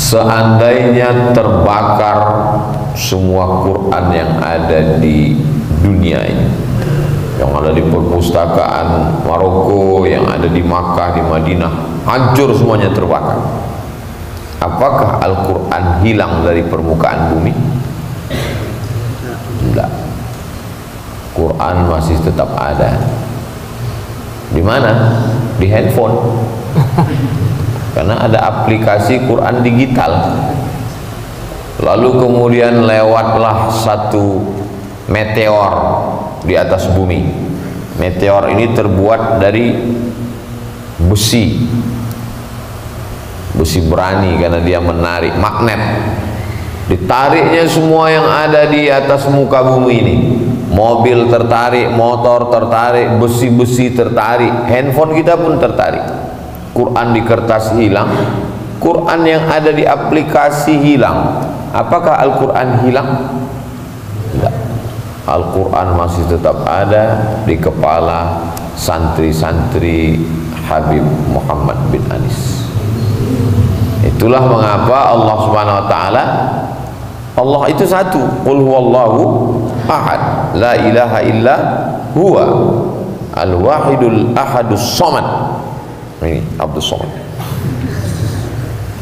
Seandainya terbakar semua Quran yang ada di dunia ini, yang ada di perpustakaan Maroko, yang ada di Makkah, di Madinah, hancur semuanya, terbakar, apakah Al-Quran hilang dari permukaan bumi? Tidak. Quran masih tetap ada. Di mana? Di handphone. Karena ada aplikasi Quran digital. Lalu kemudian lewatlah satu meteor di atas bumi. Meteor ini terbuat dari besi berani, karena dia menarik, magnet. Ditariknya semua yang ada di atas muka bumi ini. Mobil tertarik, motor tertarik, besi-besi tertarik, handphone kita pun tertarik. Quran di kertas hilang, Quran yang ada di aplikasi hilang. Apakah Al-Quran hilang? Tidak. Al-Quran masih tetap ada di kepala santri-santri Habib Muhammad bin Anis. Itulah mengapa Allah Subhanahu wa taala, Allah itu satu, qul huwallahu ahad, la ilaha illa huwa al-wahidul ahadus somad. Ini Abdus Somad.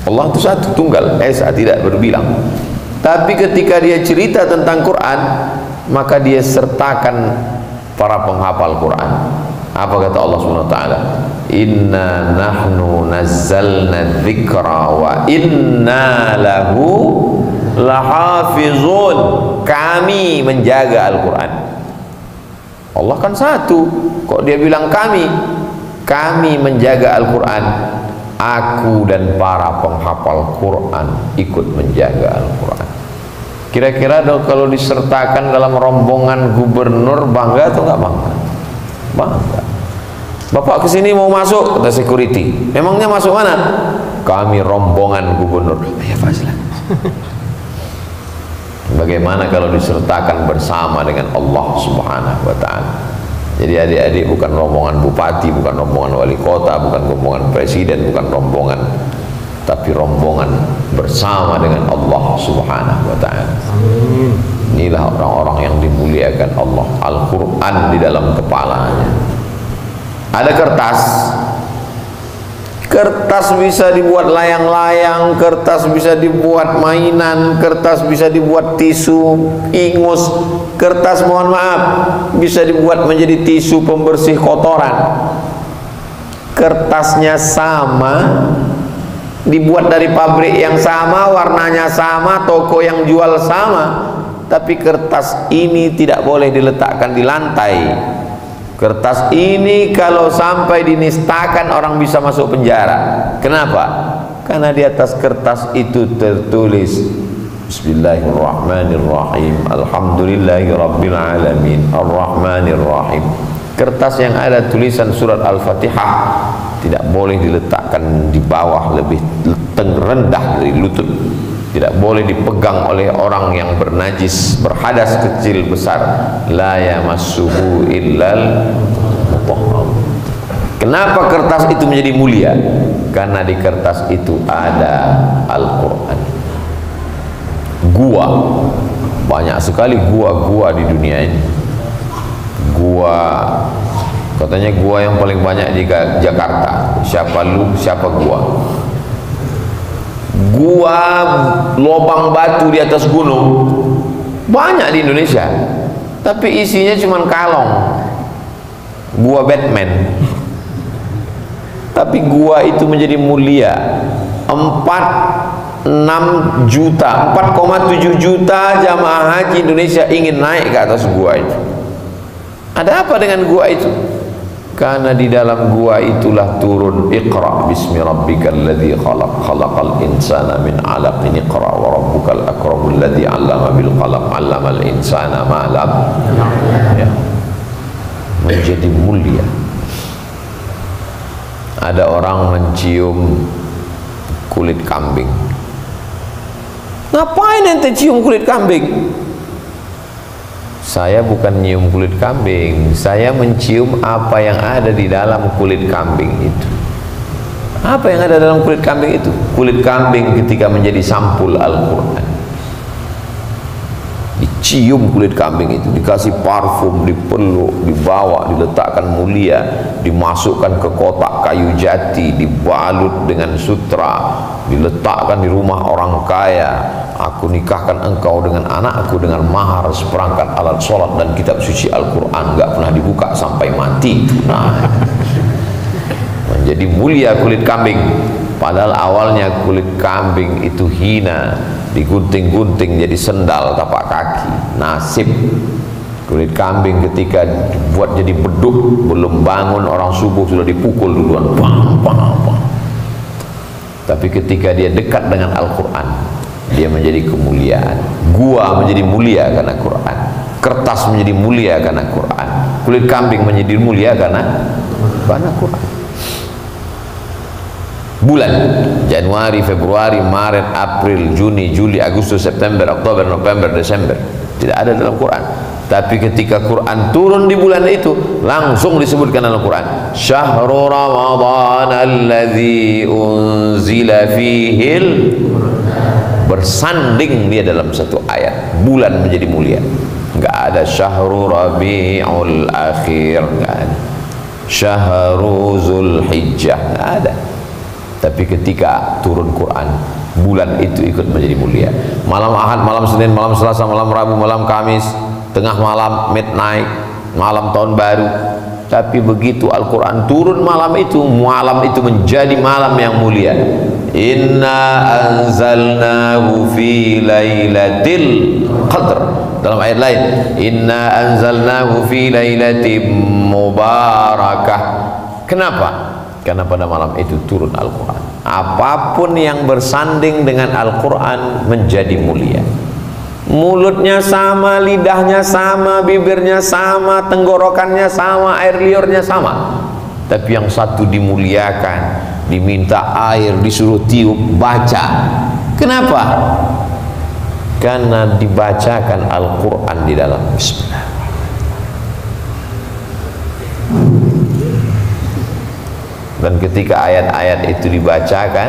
Allah itu satu, tunggal, esa, tidak berbilang. Tapi ketika dia cerita tentang Quran, maka dia sertakan para penghafal Quran. Apa kata Allah Subhanahu wa taala? Inna nahnu nazzalna dzikra wa inna lahu lahafizun. Kami menjaga Al-Quran. Allah kan satu, kok dia bilang kami? Kami menjaga Al-Quran. Aku dan para penghafal Quran ikut menjaga Al-Quran. Kira-kira kalau disertakan dalam rombongan gubernur, bangga atau enggak bangga? Bangga. Bapak kesini mau masuk, kata security. Memangnya masuk mana? Kami rombongan gubernur. Ya pastilah. Bagaimana kalau disertakan bersama dengan Allah Subhanahu wa ta'ala? Jadi adik-adik bukan rombongan bupati, bukan rombongan wali kota, bukan rombongan presiden, bukan rombongan, tapi rombongan bersama dengan Allah Subhanahu wa ta'ala. Inilah orang-orang yang dimuliakan Allah. Al-Quran di dalam kepalanya. Ada kertas. Kertas bisa dibuat layang-layang, kertas bisa dibuat mainan, kertas bisa dibuat tisu, ingus, kertas mohon maaf bisa dibuat menjadi tisu pembersih kotoran. Kertasnya sama, dibuat dari pabrik yang sama, warnanya sama, toko yang jual sama, tapi kertas ini tidak boleh diletakkan di lantai. Kertas ini kalau sampai dinistakan orang bisa masuk penjara. Kenapa? Karena di atas kertas itu tertulis Bismillahirrahmanirrahim, Alhamdulillahirabbil alamin, Arrahmanirrahim. Kertas yang ada tulisan surat Al-Fatihah tidak boleh diletakkan di bawah lebih rendah dari lutut. Tidak boleh dipegang oleh orang yang bernajis, berhadas kecil besar. La yamassuhu illal mutahhar. Kenapa kertas itu menjadi mulia? Karena di kertas itu ada Al-Quran. Gua, banyak sekali gua-gua di dunia ini. Gua, katanya gua yang paling banyak di Jakarta. Siapa lu, siapa gua? Gua lubang batu di atas gunung banyak di Indonesia, tapi isinya cuma kalong. Gua Batman. Tapi gua itu menjadi mulia. 4,7 juta jamaah haji Indonesia ingin naik ke atas gua itu. Ada apa dengan gua itu? Karena di dalam gua itulah turun Iqra bismi rabbikal ladzi khalaq, khalaqal insana min 'alaqin, iqra wa rabbukal akramul ladzi 'allama bil qalam, 'allamal insana ma lam. Ya. Menjadi mulia. Ada orang mencium kulit kambing. Ngapain ente cium kulit kambing? Saya bukan nyium kulit kambing, saya mencium apa yang ada di dalam kulit kambing itu. Apa yang ada dalam kulit kambing itu? Kulit kambing ketika menjadi sampul Al-Quran, dicium kulit kambing itu, dikasih parfum, dipeluk, dibawa, diletakkan mulia, dimasukkan ke kotak kayu jati, dibalut dengan sutra, diletakkan di rumah orang kaya. Aku nikahkan engkau dengan anakku dengan mahar seperangkat alat sholat dan kitab suci Al-Quran, gak pernah dibuka sampai mati. Nah, menjadi mulia kulit kambing. Padahal awalnya kulit kambing itu hina, digunting-gunting jadi sendal tapak kaki. Nasib kulit kambing ketika dibuat jadi beduk, belum bangun orang subuh sudah dipukul duluan, bang, bang, bang. Tapi ketika dia dekat dengan Al-Quran, dia menjadi kemuliaan. Gua menjadi mulia karena Quran, kertas menjadi mulia karena Quran, kulit kambing menjadi mulia karena Quran. Bulan Januari, Februari, Maret, April, Juni, Juli, Agustus, September, Oktober, November, Desember tidak ada dalam Quran. Tapi ketika Quran turun di bulan itu, langsung disebutkan dalam Quran, Syahrul Ramadan alladzi unzila fihil, bersanding dia dalam satu ayat, bulan menjadi mulia. Enggak ada Syahrul Rabiul Akhir, enggak ada Syahrul Zulhijjah, enggak ada. Tapi ketika turun Quran, bulan itu ikut menjadi mulia. Malam Ahad, malam Senin, malam Selasa, malam Rabu, malam Kamis, tengah malam, midnight, malam tahun baru. Tapi begitu Al-Quran turun malam itu menjadi malam yang mulia. Inna anzalnahu fi lailatul qadr. Dalam ayat lain, inna anzalnahu fi lailatin mubarakah. Kenapa? Karena pada malam itu turun Al-Quran. Apapun yang bersanding dengan Al-Quran menjadi mulia. Mulutnya sama, lidahnya sama, bibirnya sama, tenggorokannya sama, air liurnya sama. Tapi yang satu dimuliakan, diminta air, disuruh tiup, baca. Kenapa? Karena dibacakan Al-Quran di dalam. Bismillah. Dan ketika ayat-ayat itu dibacakan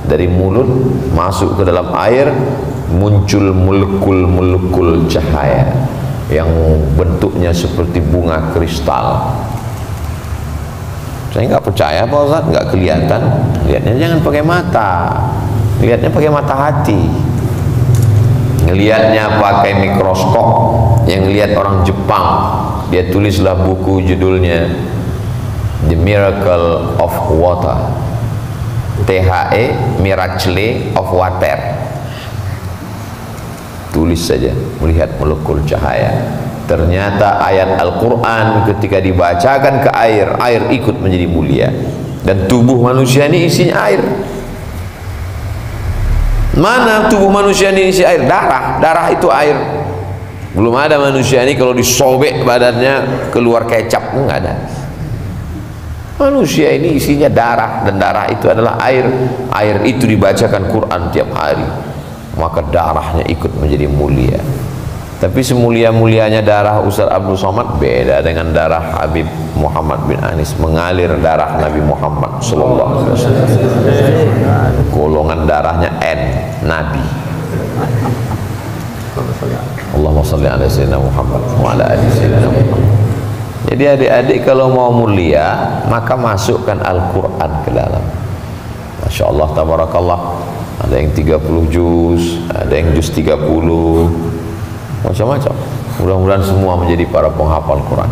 dari mulut masuk ke dalam air, muncul molekul-molekul cahaya yang bentuknya seperti bunga kristal. Saya nggak percaya Pak Ustaz, nggak kelihatan. Lihatnya jangan pakai mata, lihatnya pakai mata hati. Ngelihatnya pakai mikroskop. Yang lihat orang Jepang, dia tulislah buku judulnya The Miracle of Water, THE Miracle of Water. Tulis saja, melihat molekul cahaya. Ternyata ayat Al-Quran ketika dibacakan ke air, air ikut menjadi mulia. Dan tubuh manusia ini isinya air. Mana tubuh manusia ini isi air? Darah, darah itu air. Belum ada manusia ini kalau disobek badannya keluar kecap, enggak ada. Manusia ini isinya darah, dan darah itu adalah air. Air itu dibacakan Quran tiap hari, maka darahnya ikut menjadi mulia. Tapi semulia-mulianya darah Ustaz Abdul Somad beda dengan darah Habib Muhammad bin Anis. Mengalir darah Nabi Muhammad sallallahu alaihi wasallam. Golongan darahnya N, Nabi. Allahumma shalli ala sayyidina Muhammad wa ala ali sayyidina Muhammad. Jadi adik-adik kalau mau mulia, maka masukkan Al-Quran ke dalam. Masya Allah, tabarakallah. Ada yang 30 juz, ada yang juz 30, macam-macam. Mudah-mudahan semua menjadi para penghafal Quran.